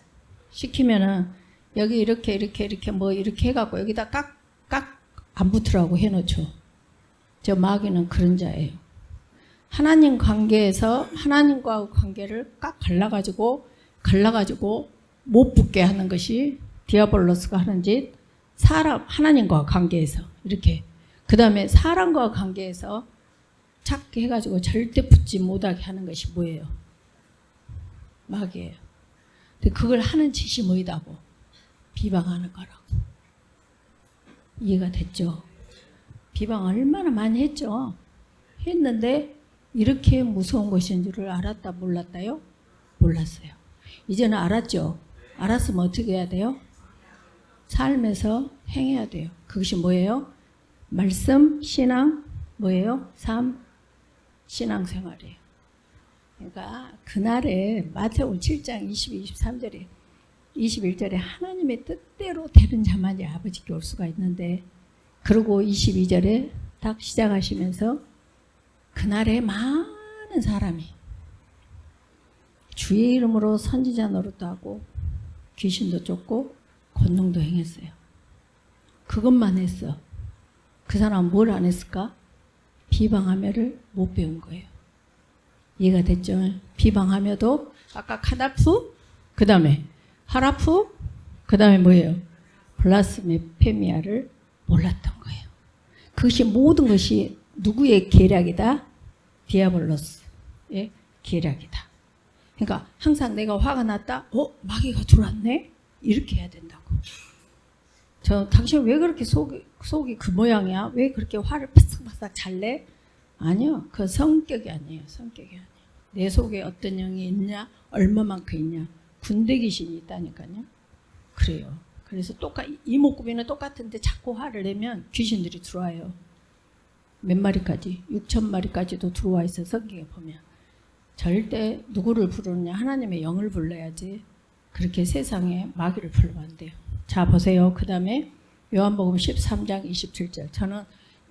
시키면은 여기 이렇게 뭐 이렇게 해갖고 여기다 깍 안 붙으라고 해놓죠. 저 마귀는 그런 자예요. 하나님 관계에서 하나님과 관계를 깍 갈라가지고 못 붙게 하는 것이 디아볼로스가 하는 짓. 하나님과 관계에서 이렇게, 그 다음에 사람과 관계에서 착게 해가지고 절대 붙지 못하게 하는 것이 뭐예요? 마귀예요. 근데 그걸 하는 짓이 뭐이다고? 비방하는 거라고. 이해가 됐죠? 비방 얼마나 많이 했죠? 했는데 이렇게 무서운 것인 줄을 알았다 몰랐다요? 몰랐어요. 이제는 알았죠? 알았으면 어떻게 해야 돼요? 삶에서 행해야 돼요. 그것이 뭐예요? 말씀, 신앙, 뭐예요? 삶, 신앙생활이에요. 그러니까 그날에 마태복음 7장 22, 23절에 21절에 하나님의 뜻대로 되는 자만이 아버지께 올 수가 있는데, 그리고 22절에 딱 시작하시면서 그날에 많은 사람이 주의 이름으로 선지자 노릇도 하고 귀신도 쫓고 권능도 행했어요. 그것만 했어. 그 사람은 뭘 안 했을까? 비방하며를 못 배운 거예요. 이해가 됐죠? 비방하며도 아까 카다프, 그 다음에 하라프, 그 다음에 뭐예요? 블라스메페미아를 몰랐던 거예요. 그것이 모든 것이 누구의 계략이다? 디아볼로스의 계략이다. 그러니까 항상 내가 화가 났다? 마귀가 들어왔네? 이렇게 해야 된다고. 당신 왜 그렇게 속이 그 모양이야? 왜 그렇게 화를 바싹바싹 잘 내? 아니요. 그 성격이 아니에요. 성격이 아니에요. 내 속에 어떤 영이 있냐? 얼마만큼 있냐? 군대 귀신이 있다니까요. 그래요. 그래서 이목구비는 똑같은데 자꾸 화를 내면 귀신들이 들어와요. 몇 마리까지? 6,000마리까지도 들어와 있어. 성경에 보면. 절대 누구를 부르느냐? 하나님의 영을 불러야지. 그렇게 세상에 마귀를 불러면 안 돼요. 자, 보세요. 그 다음에 요한복음 13장 27절. 저는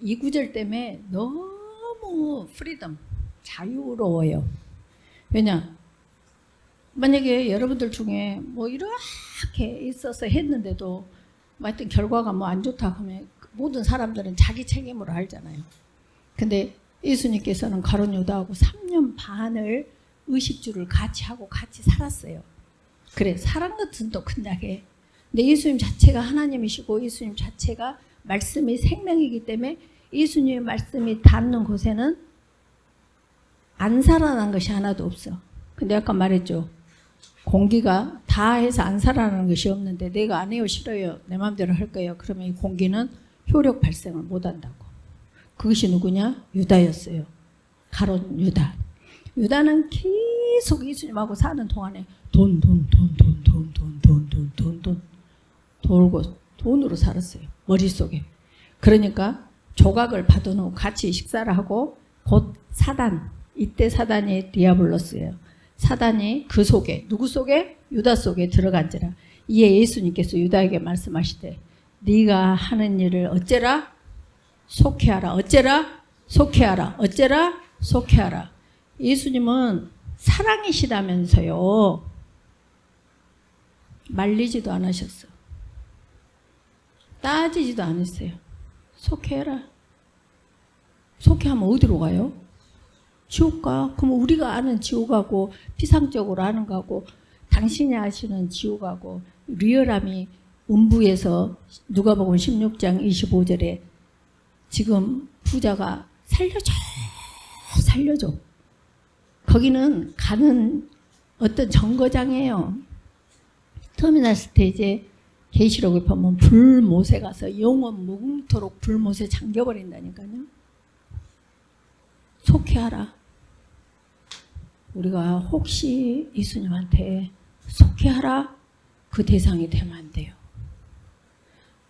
이 구절 때문에 너무 프리덤, 자유로워요. 왜냐? 만약에 여러분들 중에 뭐 이렇게 있어서 했는데도 뭐 하여튼 결과가 뭐 안 좋다 하면 모든 사람들은 자기 책임으로 알잖아요. 근데 예수님께서는 가룟 유다하고 3년 반을 의식주를 같이 하고 같이 살았어요. 그래, 사람 같은 또 큰다게. 근데 예수님 자체가 하나님이시고 예수님 자체가 말씀이 생명이기 때문에 예수님의 말씀이 닿는 곳에는 안 살아난 것이 하나도 없어. 근데 아까 말했죠. 공기가 다 해서 안 살아나는 것이 없는데 내가 안 해요, 싫어요, 내 마음대로 할 거예요. 그러면 이 공기는 효력 발생을 못 한다고. 그것이 누구냐? 유다였어요. 가룟 유다. 유다는 계속 예수님하고 사는 동안에 돈 돌고 돈으로 살았어요. 머릿속에. 그러니까 조각을 받은 후 같이 식사를 하고 곧 사단, 이때 사단이 디아블로스예요. 사단이 그 속에, 누구 속에? 유다 속에 들어간지라. 이에 예수님께서 유다에게 말씀하시되 네가 하는 일을 어째라? 속해하라. 어째라? 속해하라. 어째라? 속해하라. 예수님은 사랑이시다면서요. 말리지도 않으셨어. 따지지도 않았어요. 속해라. 속해하면 어디로 가요? 지옥 가. 그럼 우리가 아는 지옥하고 피상적으로 아는 거하고 당신이 아시는 지옥하고 리얼함이 음부에서 누가복음 16장 25절에 지금 부자가 살려줘. 거기는 가는 어떤 정거장이에요. 터미널 스테이지에 계시록에 보면 불못에 가서 영원 무궁토록 불못에 잠겨버린다니까요. 속해하라. 우리가 혹시 예수님한테 속해하라 그 대상이 되면 안 돼요.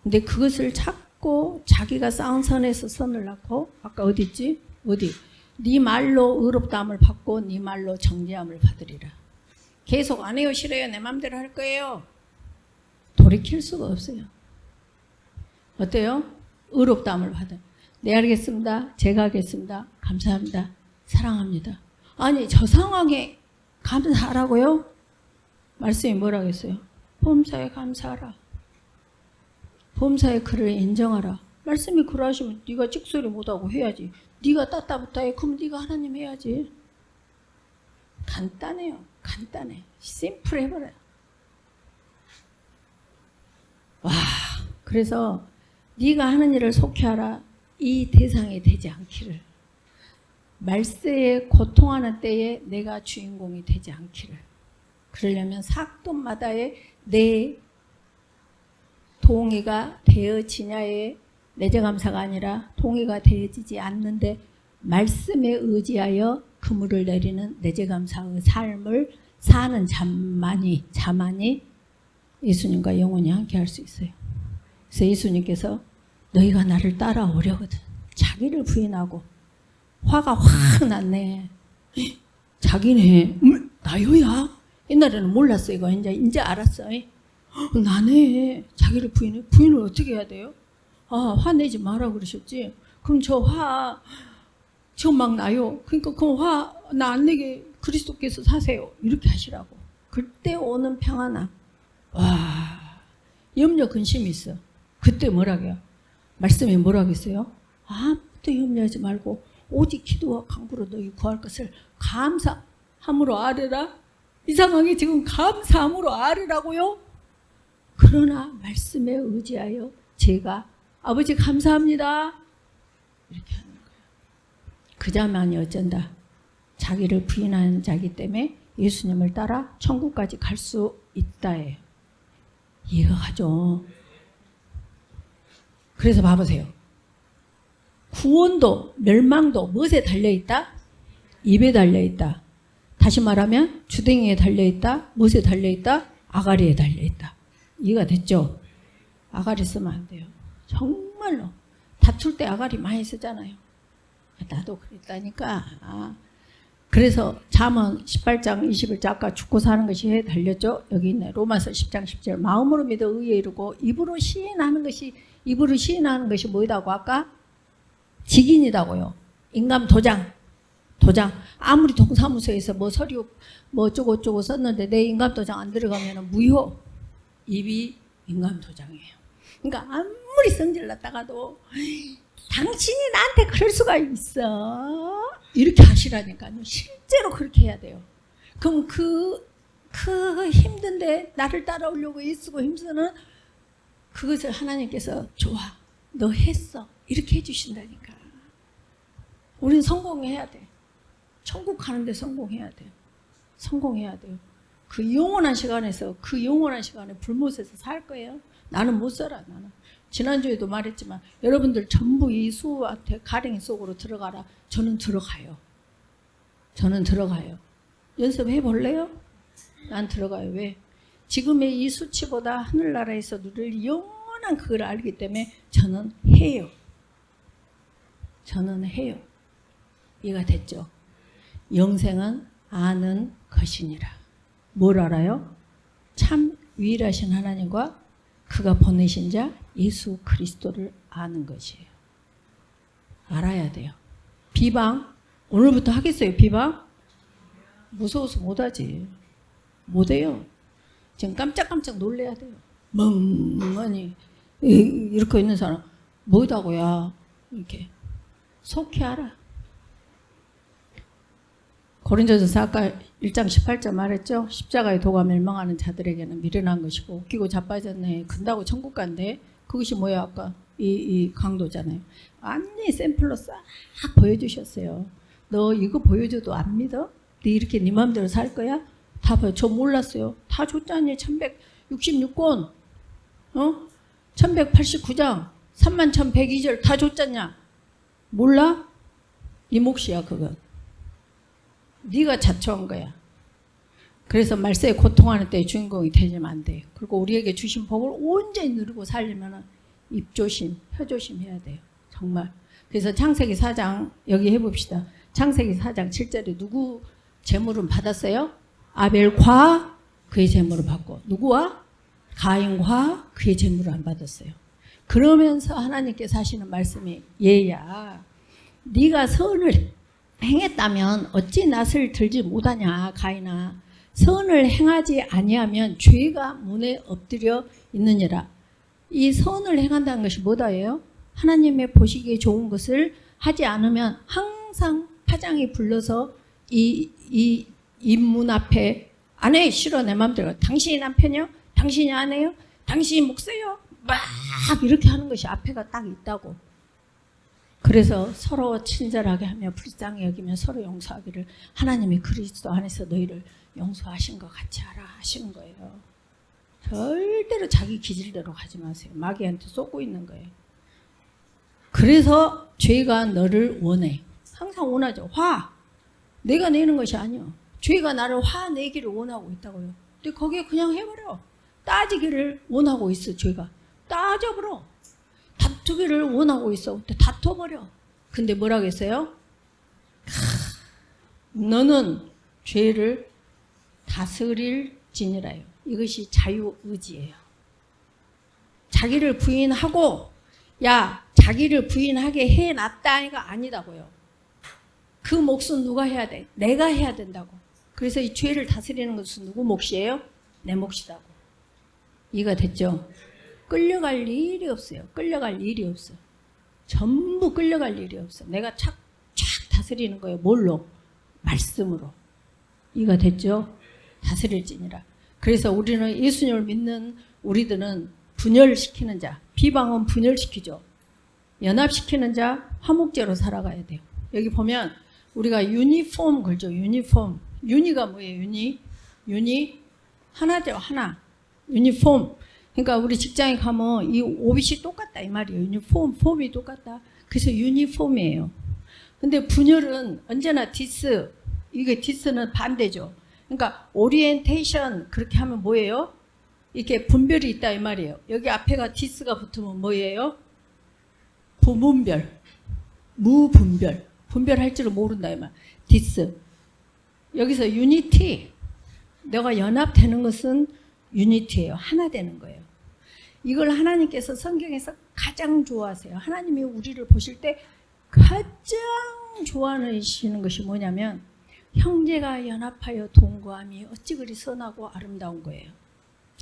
근데 그것을 찾고 자기가 쌓은 선에서 선을 낳고 아까 어디 있지? 어디? 네 말로 의롭다함을 받고 네 말로 정죄함을 받으리라. 계속 안 해요, 싫어요, 내 맘대로 할 거예요. 돌이킬 수가 없어요. 어때요? 의롭다함을 받아. 네, 알겠습니다. 제가 하겠습니다. 감사합니다. 사랑합니다. 아니, 저 상황에 감사하라고요? 말씀이 뭐라겠어요? 범사에 감사하라. 범사의 그를 인정하라. 말씀이 그러하시면 네가 찍소리 못하고 해야지. 네가 따따붙다 해. 그럼 네가 하나님 해야지. 간단해요. 간단해. 심플해버려요. 와, 그래서 네가 하는 일을 속해하라. 이 대상이 되지 않기를. 말세에 고통하는 때에 내가 주인공이 되지 않기를. 그러려면 사건마다의 내 동의가 되어지냐에 내재감사가 아니라 동의가 되어지지 않는데 말씀에 의지하여 그물을 내리는 내재감사의 삶을 사는 자만이 예수님과 영원히 함께 할 수 있어요. 그래서 예수님께서 너희가 나를 따라오려거든. 자기를 부인하고 화가 확 났네. 자기네 나요야? 옛날에는 몰랐어. 이거 이제 알았어. 나네. 자기를 부인해. 부인을 어떻게 해야 돼요? 아, 화내지 마라 그러셨지. 그럼 저 막 나요. 그러니까 그 화 나 안 내게 그리스도께서 사세요. 이렇게 하시라고. 그때 오는 평안함. 와, 염려 근심이 있어. 그때 뭐라고요? 말씀이 뭐라겠어요? 아무것도 염려하지 말고 오직 기도와 간구로 너희 구할 것을 감사함으로 아뢰라. 이 상황이 지금 감사함으로 아뢰라고요? 그러나 말씀에 의지하여 제가 아버지 감사합니다. 이렇게 하는 거예요. 그 자만이 어쩐다. 자기를 부인하는 자이기 때문에 예수님을 따라 천국까지 갈 수 있다예요. 이해가 가죠? 그래서 봐보세요. 구원도 멸망도 무엇에 달려있다? 입에 달려있다. 다시 말하면 주댕이에 달려있다. 무엇에 달려있다? 아가리에 달려있다. 이해가 됐죠? 아가리 쓰면 안 돼요. 정말로 다툴 때 아가리 많이 쓰잖아요. 나도 그랬다니까. 그래서 잠언 18장 21절 아까 죽고 사는 것이 달렸죠. 여기 있네. 로마서 10장 10절 마음으로 믿어 의에 이르고 입으로 시인하는 것이 뭐이다고 아까? 직인이다고요. 인감 도장. 도장 아무리 동사무소에서 뭐 서류 뭐 어쩌고 썼는데 내 인감도장 안 들어가면 무효. 입이 인감도장이에요. 그러니까 아무리 성질났다가도 당신이 나한테 그럴 수가 있어. 이렇게 하시라니까요. 실제로 그렇게 해야 돼요. 그럼 그 힘든데 나를 따라오려고 애쓰고 힘쓰는 그것을 하나님께서 좋아. 너 했어. 이렇게 해주신다니까. 우린 성공해야 돼. 천국 가는데 성공해야 돼요. 성공해야 돼요. 그 영원한 시간에서 그 영원한 시간에 불못에서 살 거예요. 나는 못 살아. 나는. 지난주에도 말했지만 여러분들 전부 이 수호한테 가랭이 속으로 들어가라. 저는 들어가요. 저는 들어가요. 연습해 볼래요? 난 들어가요. 왜? 지금의 이 수치보다 하늘나라에서 누릴 영원한 그걸 알기 때문에 저는 해요. 저는 해요. 이해가 됐죠? 영생은 아는 것이니라. 뭘 알아요? 참 유일하신 하나님과 그가 보내신 자 예수 그리스도를 아는 것이에요. 알아야 돼요. 비방 오늘부터 하겠어요? 비방? 무서워서 못하지. 못해요. 지금 깜짝깜짝 놀래야 돼요. 멍하니 이렇게 있는 사람 뭐다고야 이렇게 속히 알아. 고린도전서 아까 1장 18절 말했죠. 십자가의 도가 멸망하는 자들에게는 미련한 것이고 웃기고 자빠졌네 근다고 천국 간대. 그것이 뭐야 아까 이 강도잖아요. 완전히 샘플로 싹 보여주셨어요. 너 이거 보여줘도 안 믿어? 네 이렇게 네 마음대로 살 거야? 다 봐요. 저 몰랐어요. 다 줬잖니. 1166권 1189장 31,102절 다 줬잖냐. 몰라? 네 몫이야 그건. 네가 자초한 거야. 그래서 말세에 고통하는 때의 주인공이 되지면 안 돼요. 그리고 우리에게 주신 복을 온전히 누리고 살려면 입조심, 혀조심 해야 돼요. 정말. 그래서 창세기 4장 여기 해봅시다. 창세기 4장 7절에 누구 제물은 받았어요? 아벨과 그의 제물을 받고 누구와? 가인과 그의 제물을 안 받았어요. 그러면서 하나님께서 하시는 말씀이 얘야 네가 선을 행했다면 어찌 낯을 들지 못하냐 가인아. 선을 행하지 아니하면 죄가 문에 엎드려 있느니라. 이 선을 행한다는 것이 뭐다예요? 하나님의 보시기에 좋은 것을 하지 않으면 항상 파장이 불러서 이 문 앞에 안 해. 싫어. 내 맘대로. 당신이 남편이요? 당신이 아내요? 당신이 목사요? 막 이렇게 하는 것이 앞에가 딱 있다고. 그래서 서로 친절하게 하며 불쌍히 여기며 서로 용서하기를 하나님이 그리스도 안에서 너희를 용서하신 것 같이 하라 하시는 거예요. 절대로 자기 기질대로 가지 마세요. 마귀한테 쏟고 있는 거예요. 그래서 죄가 너를 원해. 항상 원하죠. 화. 내가 내는 것이 아니요. 죄가 나를 화내기를 원하고 있다고요. 근데 거기에 그냥 해버려. 따지기를 원하고 있어. 죄가. 따져버려. 다투기를 원하고 있어. 다퉈버려. 근데 뭐라고 했어요? 너는 죄를 다스릴지니라요. 이것이 자유의지예요. 자기를 부인하고 야 자기를 부인하게 해놨다가 아니다고요. 그 몫은 누가 해야 돼? 내가 해야 된다고. 그래서 이 죄를 다스리는 것은 누구 몫이에요? 내 몫이다고. 이해가 됐죠? 끌려갈 일이 없어요. 끌려갈 일이 없어. 전부 끌려갈 일이 없어. 내가 착 다스리는 거예요. 뭘로? 말씀으로. 이해가 됐죠? 다스릴지니라. 그래서 우리는 예수님을 믿는 우리들은 분열시키는 자, 비방은 분열시키죠. 연합시키는 자, 화목제로 살아가야 돼요. 여기 보면 우리가 유니폼 걸죠. 유니폼. 유니가 뭐예요? 유니 하나죠. 하나. 유니폼. 그러니까 우리 직장에 가면 이 옷이 똑같다 이 말이에요. 유니폼, 폼이 똑같다. 그래서 유니폼이에요. 근데 분열은 언제나 디스. 이게 디스는 반대죠. 그러니까 오리엔테이션 그렇게 하면 뭐예요? 이렇게 분별이 있다 이 말이에요. 여기 앞에가 디스가 붙으면 뭐예요? 부분별, 무분별. 분별할 줄을 모른다 이 말. 디스. 여기서 유니티. 내가 연합되는 것은 유니티예요. 하나 되는 거예요. 이걸 하나님께서 성경에서 가장 좋아하세요. 하나님이 우리를 보실 때 가장 좋아하시는 것이 뭐냐면 형제가 연합하여 동거함이 어찌 그리 선하고 아름다운 거예요.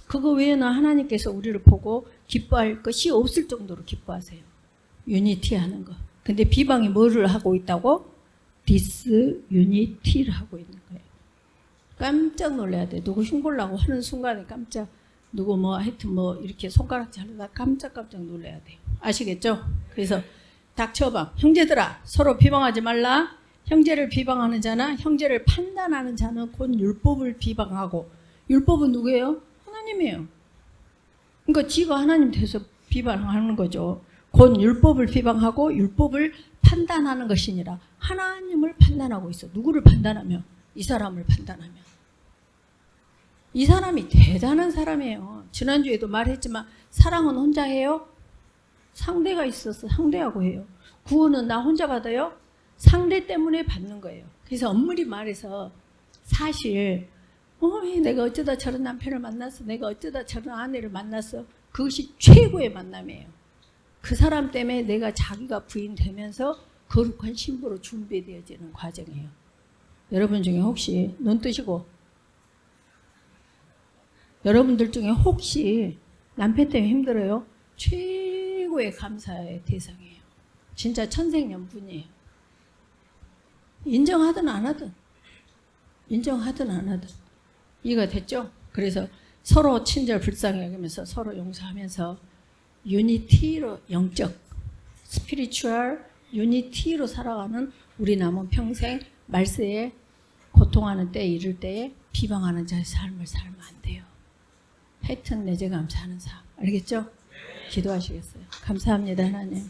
그거 외에는 하나님께서 우리를 보고 기뻐할 것이 없을 정도로 기뻐하세요. 유니티 하는 거. 근데 비방이 뭐를 하고 있다고? 디스유니티를 하고 있는 거예요. 깜짝 놀라야 돼. 누구 흉보려고 하는 순간에 깜짝, 누구 뭐 하여튼 뭐 이렇게 손가락질 하려다 깜짝깜짝 놀라야 돼요. 아시겠죠? 그래서 닥쳐봐. 형제들아, 서로 비방하지 말라. 형제를 비방하는 자나 형제를 판단하는 자는 곧 율법을 비방하고, 율법은 누구예요? 하나님이에요. 그러니까 지가 하나님 돼서 비방하는 거죠. 곧 율법을 비방하고 율법을 판단하는 것이니라. 하나님을 판단하고 있어. 누구를 판단하며? 이 사람을 판단하며. 이 사람이 대단한 사람이에요. 지난주에도 말했지만 사랑은 혼자 해요? 상대가 있어서 상대하고 해요. 구원은 나 혼자 받아요? 상대 때문에 받는 거예요. 그래서 엄밀히 말해서 사실 내가 어쩌다 저런 남편을 만났어. 내가 어쩌다 저런 아내를 만났어. 그것이 최고의 만남이에요. 그 사람 때문에 내가 자기가 부인되면서 거룩한 신부로 준비되어지는 과정이에요. 여러분 중에 혹시 눈 뜨시고 여러분들 중에 혹시 남편 때문에 힘들어요? 최고의 감사의 대상이에요. 진짜 천생연분이에요. 인정하든 안 하든 이해가 됐죠? 그래서 서로 친절 불쌍히 여기면서 서로 용서하면서 유니티로, 영적 스피리추얼 유니티로 살아가는 우리 남은 평생 말세에 고통하는 때 이를 때에 비방하는 자의 삶을 살면 안 돼요. 하여튼 내재 감사하는 삶. 알겠죠? 기도하시겠어요? 감사합니다 하나님.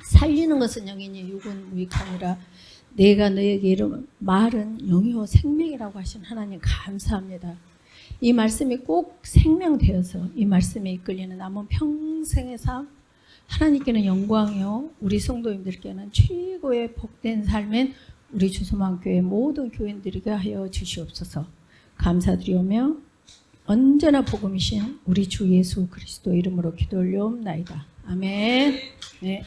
살리는 것은 영이니 육은 무익하니라. 내가 너에게 이름은 말은 영이요 생명이라고 하신 하나님 감사합니다. 이 말씀이 꼭 생명되어서 이 말씀에 이끌리는 남은 평생의 삶, 하나님께는 영광이요 우리 성도님들께는 최고의 복된 삶인 우리 주소만교회 모든 교인들에게 하여 주시옵소서. 감사드리오며 언제나 복음이신 우리 주 예수 그리스도 이름으로 기도 올려옵나이다. 아멘. 네.